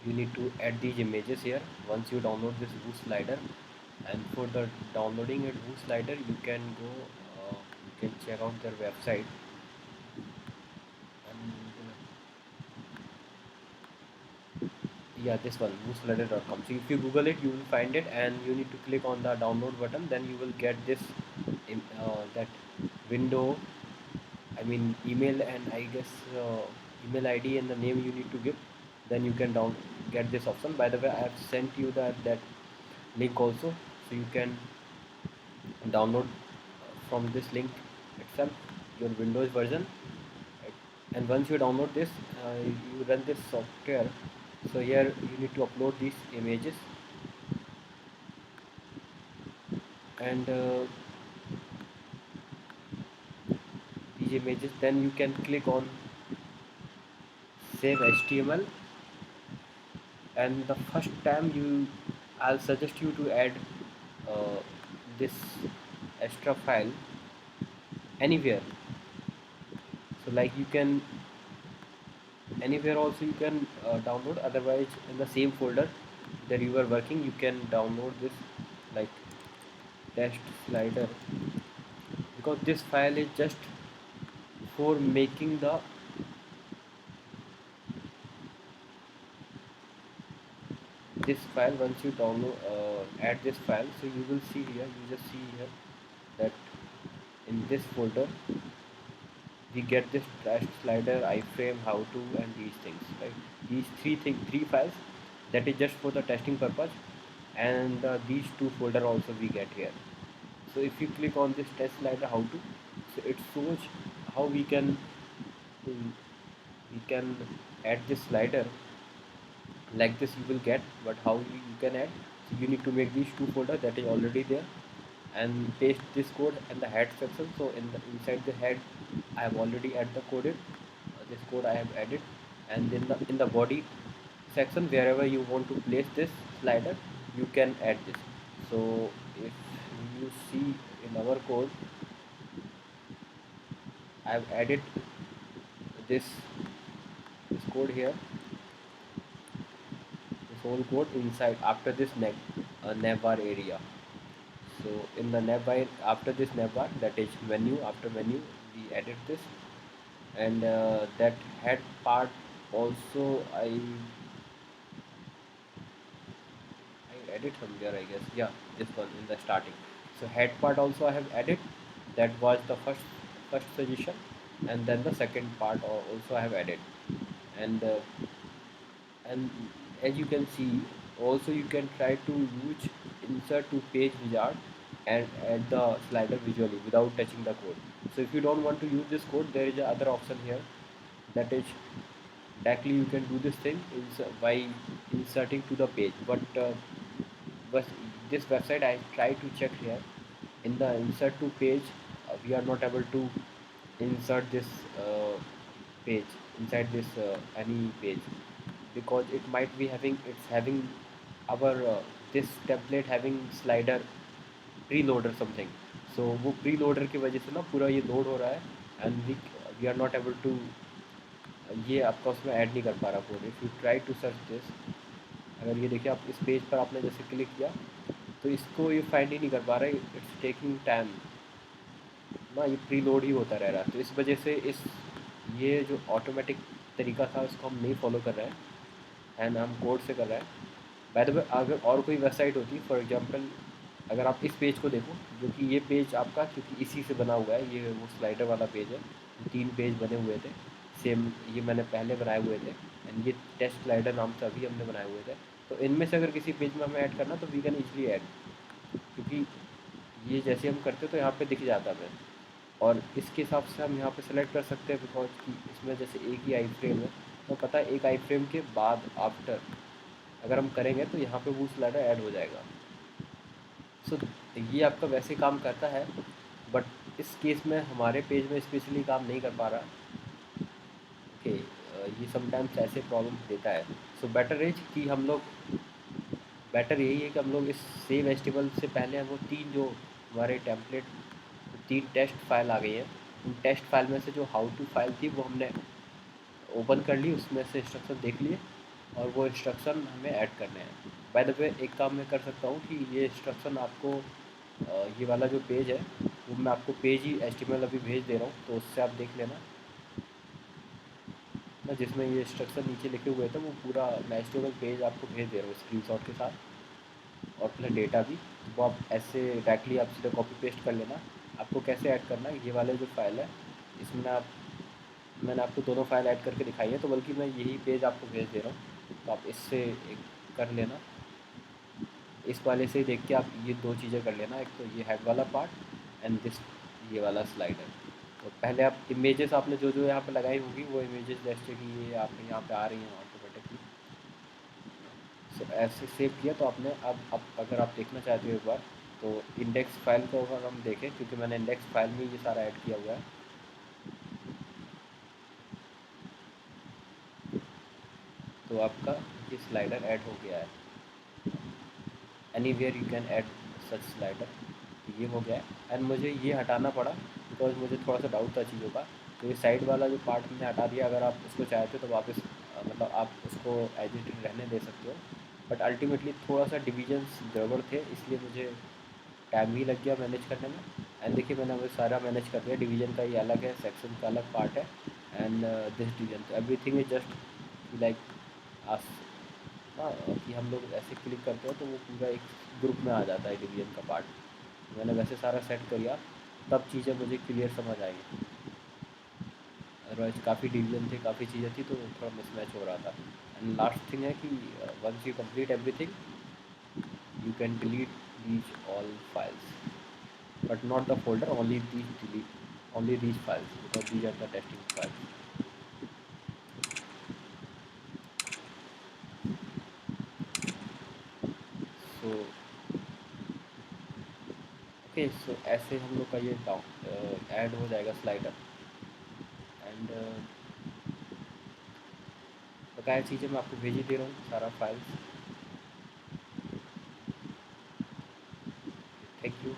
you need to add these images here once you download this Boost slider. And for the downloading it Boost slider, you can go, you can check out their website. And yeah, this one, boostslider.com. So if you google it, you will find it, and you need to click on the download button. Then you will get this in that window. I mean email, and I guess email ID and the name you need to give. Then you can down get this option. By the way, I have sent you that link also, so you can download from this link itself your Windows version. Right? And once you download this, you run this software. So here you need to upload these images, and these images. Then you can click on save HTML, and the first time I'll suggest you to add uh, this extra file anywhere. So like you can anywhere also you can download. Otherwise, in the same folder that you are working, you can download this, like test slider, because this file is just for making the this file. Once you download add this file, so you will see here, you just see here that in this folder we get this test slider, iframe, how to, and these things, right? These three files, that is just for the testing purpose. And these two folder also we get here. So if you click on this test slider how to, so it shows how we can add this slider. Like this you will get, but how you can add, so you need to make these two folder that is already there, and paste this code in the head section. So inside the head I have already added the coded, this code I have added. And then in the body section, wherever you want to place this slider, you can add this. So if you see in our code, I have added this code here, this whole code inside after this navbar area. So in the navbar, after this navbar, that is menu, after menu we added this. And that head part also I added somewhere, I guess. Yeah, this one in the starting. So head part also I have added. That was the first suggestion, and then the second part also I have added. And and as you can see, also you can try to use insert to page wizard and add the slider visually without touching the code. So if you don't want to use this code, there is another option here, that is directly you can do this thing by inserting to the page. But this website I try to check here, in the insert to page, we are not able to insert this page inside this any page, because it might be having our this template having slider preload or something. So वो preloader की वजह से ना पूरा ये load हो रहा है, and we are not able to ये आपका उसमें ऐड नहीं कर पा रहा code. If you try to search this, अगर ये देखिए आप इस पेज पर आपने जैसे क्लिक किया, तो इसको ये फाइंड ही नहीं कर पा रहा है. इट्स टेकिंग टाइम ना, ये प्री लोड ही होता रह रहा है. तो इस वजह से ये जो ऑटोमेटिक तरीका था उसको हम नहीं फॉलो कर रहे हैं, एंड हम कोड से कर रहे हैं. बाय द वे, अगर और कोई वेबसाइट होती, फॉर एग्जांपल अगर आप इस पेज को देखो, जो कि ये पेज आपका क्योंकि इसी से बना हुआ है, ये वो स्लाइडर वाला पेज है. 3 पेज बने हुए थे सेम, ये मैंने पहले बनाए हुए थे, एंड ये टेस्ट स्लाइडर नाम से अभी हमने बनाए हुए थे. तो इनमें से अगर किसी पेज में हमें ऐड करना, तो वी कैन इजली ऐड, क्योंकि ये जैसे हम करते तो यहाँ पे दिख जाता है. और इसके हिसाब से हम यहाँ पे सेलेक्ट कर सकते हैं, बिकॉज कि इसमें जैसे एक ही आई फ्रेम है, तो पता है एक आई फ्रेम के बाद आफ्टर अगर हम करेंगे तो यहाँ पे वो स्लाइडर ऐड हो जाएगा. सो ये आपका वैसे काम करता है, बट इस केस में हमारे पेज में स्पेशली काम नहीं कर पा रहा. ओके, ये समटाइम्स ऐसे प्रॉब्लम देता है. सो बेटर यही है कि हम लोग इस सेव एचटीएमएल से पहले हम वो 3 जो हमारे टेम्पलेट 3 टेस्ट फाइल आ गई हैं, उन टेस्ट फाइल में से जो हाउ टू फाइल थी वो हमने ओपन कर ली, उसमें से इंस्ट्रक्शन देख लिए, और वो इंस्ट्रक्शन हमें ऐड करने हैं। बाय द वे एक काम मैं कर सकता हूँ कि ये इंस्ट्रक्शन आपको ये वाला जो पेज है वो मैं आपको पेज ही HTML अभी भेज दे रहा हूँ, तो उससे आप देख लेना ना, जिसमें ये इंस्ट्रक्शन नीचे लिखे हुए थे वो पूरा मैं HTML पेज आपको भेज दे रहा हूँ स्क्रीनशॉट के साथ, और प्लस डेटा भी। वो आप ऐसे डायरेक्टली आप सीधे कॉपी पेस्ट कर लेना। आपको कैसे ऐड करना है, ये वाले जो फाइल है इसमें आप, मैंने आपको दोनों फाइल ऐड करके दिखाई है, तो बल्कि मैं यही पेज आपको भेज दे रहा हूँ, तो आप इससे एक कर लेना। इस वाले से देख के आप ये दो चीज़ें कर लेना, एक तो ये हेड वाला पार्ट एंड दिस ये वाला स्लाइडर। तो पहले आप इमेजेस आपने जो जो यहाँ पे लगाई होगी वो इमेजेस जैसे कि ये आप यहाँ पे आ रही हैं ऑटोमेटिकली, सो ऐसे सेव किया। तो आपने अब अगर आप देखना चाहते हो एक बार, तो इंडेक्स फाइल को अगर हम देखें, क्योंकि मैंने इंडेक्स फाइल में ये सारा ऐड किया हुआ है, तो आपका ये स्लाइडर ऐड हो गया है। Anywhere you can add such slider, ये हो गया है। एंड मुझे ये हटाना पड़ा बिकॉज मुझे थोड़ा सा डाउट था चीज़ों का, तो ये साइड वाला जो पार्ट हमने हटा दिया। अगर आप उसको चाहते हो तो वापस मतलब आप उसको एज इट इज रहने दे सकते हो, बट अल्टीमेटली थोड़ा सा डिविजन्स गड़बड़ थे, इसलिए मुझे टाइम ही लग गया मैनेज करने में। एंड देखिए मैंने वो सारा मैनेज कर दिया, डिवीज़न का ये अलग है, सेक्शन का अलग पार्ट है, एंड दिस डिवीजन, तो एवरीथिंग इज जस्ट लाइक आस, हाँ, कि हम लोग ऐसे क्लिक करते हैं तो वो पूरा एक ग्रुप में आ जाता है डिवीजन का पार्ट। मैंने वैसे सारा सेट किया, तब चीज़ें मुझे क्लियर समझ आई। अदरवाइज काफ़ी डिवीजन थे, काफ़ी चीज़ें थी, तो थोड़ा मिसमैच हो रहा था। एंड लास्ट थिंग है कि once you complete everything you can delete these all files, but not the folder, only these delete, only these files, because these are the testing files. So okay, so ऐसे हम लोग का ये down add हो जाएगा slider. And बकाया चीज़ें मैं आपको भेज ही दे रहा हूँ सारा फाइल्स। Thank you.